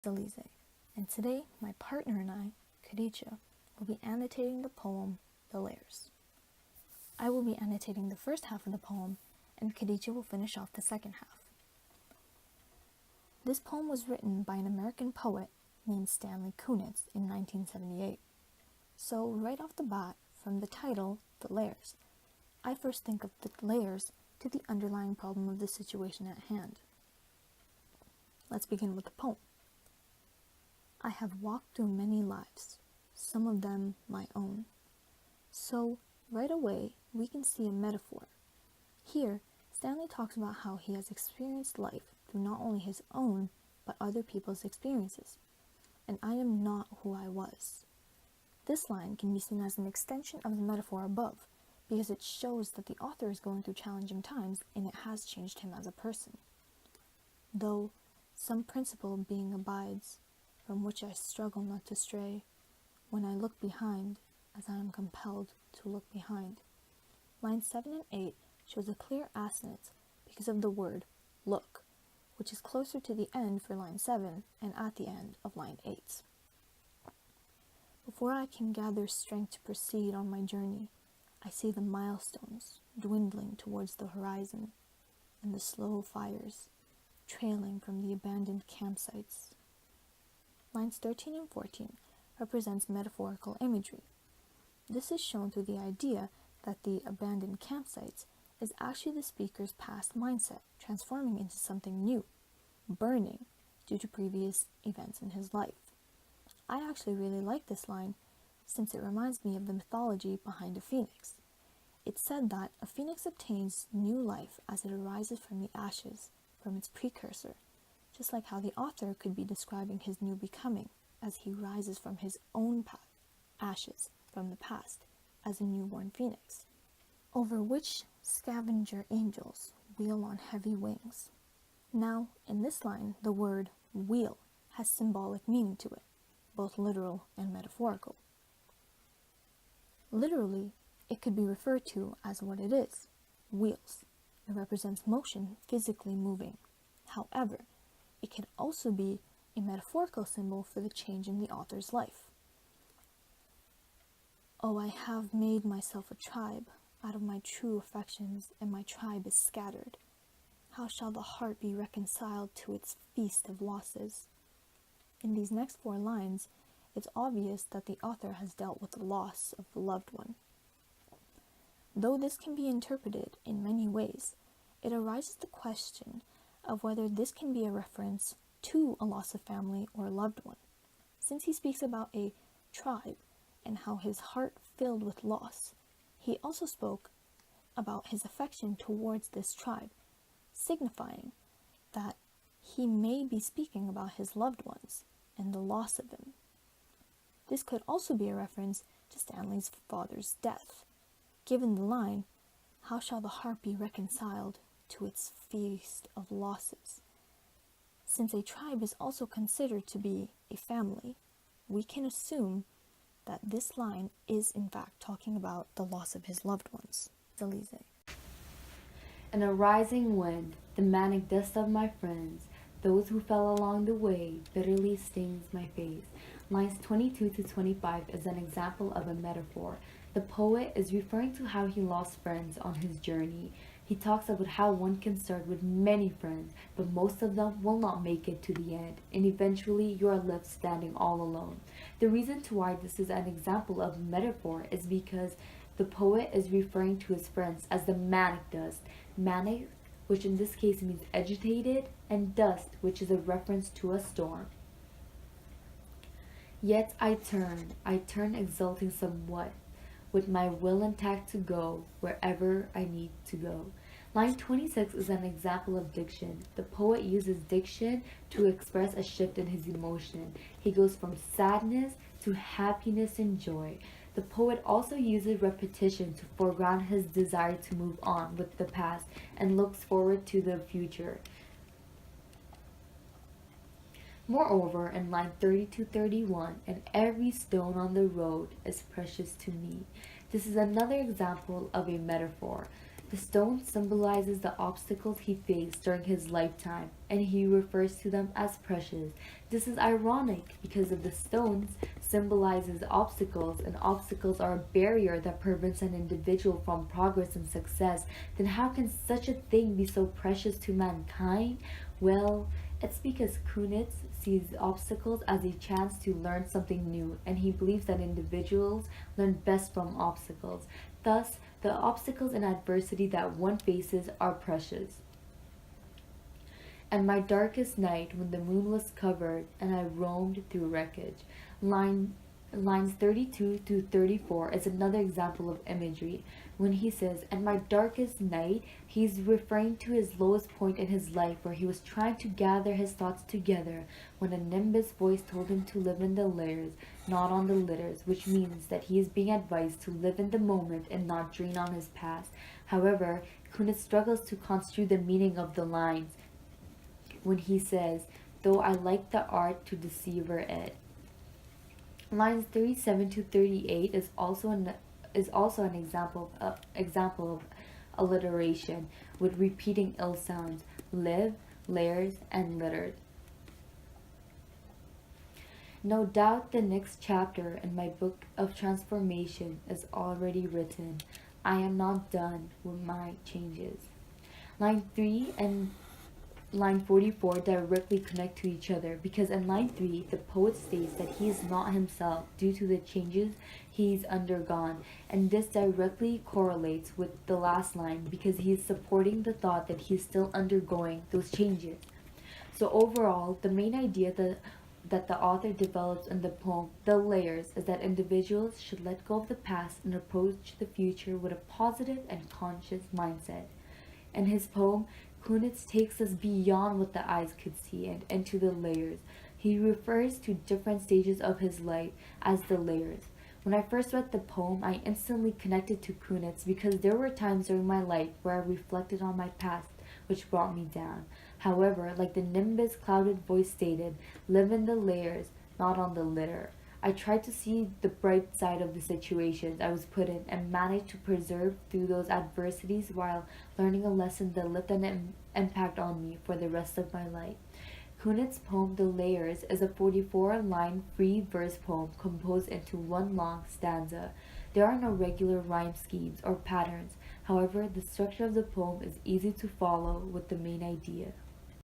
Alizeh, and today my partner and I, Khadicha, will be annotating the poem The Layers. I will be annotating the first half of the poem, and Khadicha will finish off the second half. This poem was written by an American poet named Stanley Kunitz in 1978. So right off the bat, from the title, The Layers, I first think of the layers to the underlying problem of the situation at hand. Let's begin with the poem. I have walked through many lives, some of them my own. So, right away, we can see a metaphor. Here, Stanley talks about how he has experienced life through not only his own, but other people's experiences. And I am not who I was. This line can be seen as an extension of the metaphor above, because it shows that the author is going through challenging times and it has changed him as a person. Though some principle being abides, from which I struggle not to stray, when I look behind, as I am compelled to look behind. Lines 7 and 8 shows a clear assonance because of the word look, which is closer to the end for line 7 and at the end of line 8. Before I can gather strength to proceed on my journey, I see the milestones dwindling towards the horizon and the slow fires trailing from the abandoned campsites. Lines 13 and 14 represents metaphorical imagery. This is shown through the idea that the abandoned campsites is actually the speaker's past mindset transforming into something new, burning due to previous events in his life. I actually really like this line since it reminds me of the mythology behind a phoenix. It's said that a phoenix obtains new life as it arises from the ashes from its precursor, just like how the author could be describing his new becoming as he rises from his own ashes from the past as a newborn phoenix, over which scavenger angels wheel on heavy wings. Now, in this line, the word wheel has symbolic meaning to it, both literal and metaphorical. Literally, it could be referred to as what it is, wheels. It represents motion physically moving. However, it can also be a metaphorical symbol for the change in the author's life. Oh, I have made myself a tribe out of my true affections, and my tribe is scattered. How shall the heart be reconciled to its feast of losses? In these next 4 lines, it's obvious that the author has dealt with the loss of the loved one. Though this can be interpreted in many ways, it arises the question of whether this can be a reference to a loss of family or a loved one. Since he speaks about a tribe and how his heart filled with loss, he also spoke about his affection towards this tribe, signifying that he may be speaking about his loved ones and the loss of them. This could also be a reference to Stanley's father's death, given the line, "How shall the heart be reconciled to its feast of losses?" Since a tribe is also considered to be a family, we can assume that this line is in fact talking about the loss of his loved ones. Alizeh. And a rising wind, the manic dust of my friends, those who fell along the way, bitterly stings my face. Lines 22 to 25 is an example of a metaphor. The poet is referring to how he lost friends on his journey. He talks about how one can start with many friends, but most of them will not make it to the end, and eventually you are left standing all alone. The reason to why this is an example of metaphor is because the poet is referring to his friends as the manic dust. Manic, which in this case means agitated, and dust, which is a reference to a storm. Yet I turn exulting somewhat, with my will intact to go wherever I need to go. Line 26 is an example of diction. The poet uses diction to express a shift in his emotion. He goes from sadness to happiness and joy. The poet also uses repetition to foreground his desire to move on with the past and looks forward to the future. Moreover, in line 30 to 31, and every stone on the road is precious to me. This is another example of a metaphor. The stone symbolizes the obstacles he faced during his lifetime, and he refers to them as precious. This is ironic because if the stones symbolizes obstacles, and obstacles are a barrier that prevents an individual from progress and success, then how can such a thing be so precious to mankind? Well, it's because Kunitz sees obstacles as a chance to learn something new, and he believes that individuals learn best from obstacles. Thus, the obstacles and adversity that one faces are precious. And my darkest night, when the moon was covered, and I roamed through wreckage. Lines 32 to 34 is another example of imagery. When he says, and my darkest night, he's referring to his lowest point in his life where he was trying to gather his thoughts together when a nimbus voice told him to live in the layers, not on the litters, which means that he is being advised to live in the moment and not drain on his past. However, Kunitz struggles to construe the meaning of the lines when he says, though I like the art to deceiver it. Lines 37 to 38 is also an example of alliteration with repeating ill sounds: live, layers, and littered. No doubt the next chapter in my book of transformation is already written. I am not done with my changes. Line 3 and line 44 directly connect to each other because in line 3 the poet states that he is not himself due to the changes he's undergone, and this directly correlates with the last line because he is supporting the thought that he is still undergoing those changes. So overall, the main idea that the author develops in the poem The Layers is that individuals should let go of the past and approach the future with a positive and conscious mindset. In his poem, Kunitz takes us beyond what the eyes could see and into the layers. He refers to different stages of his life as the layers. When I first read the poem, I instantly connected to Kunitz because there were times during my life where I reflected on my past, which brought me down. However, like the nimbus clouded voice stated, live in the layers, not on the litter. I tried to see the bright side of the situations I was put in and managed to persevere through those adversities while learning a lesson that left an impact on me for the rest of my life. Kunitz's poem The Layers is a 44-line free verse poem composed into one long stanza. There are no regular rhyme schemes or patterns. However, the structure of the poem is easy to follow with the main idea.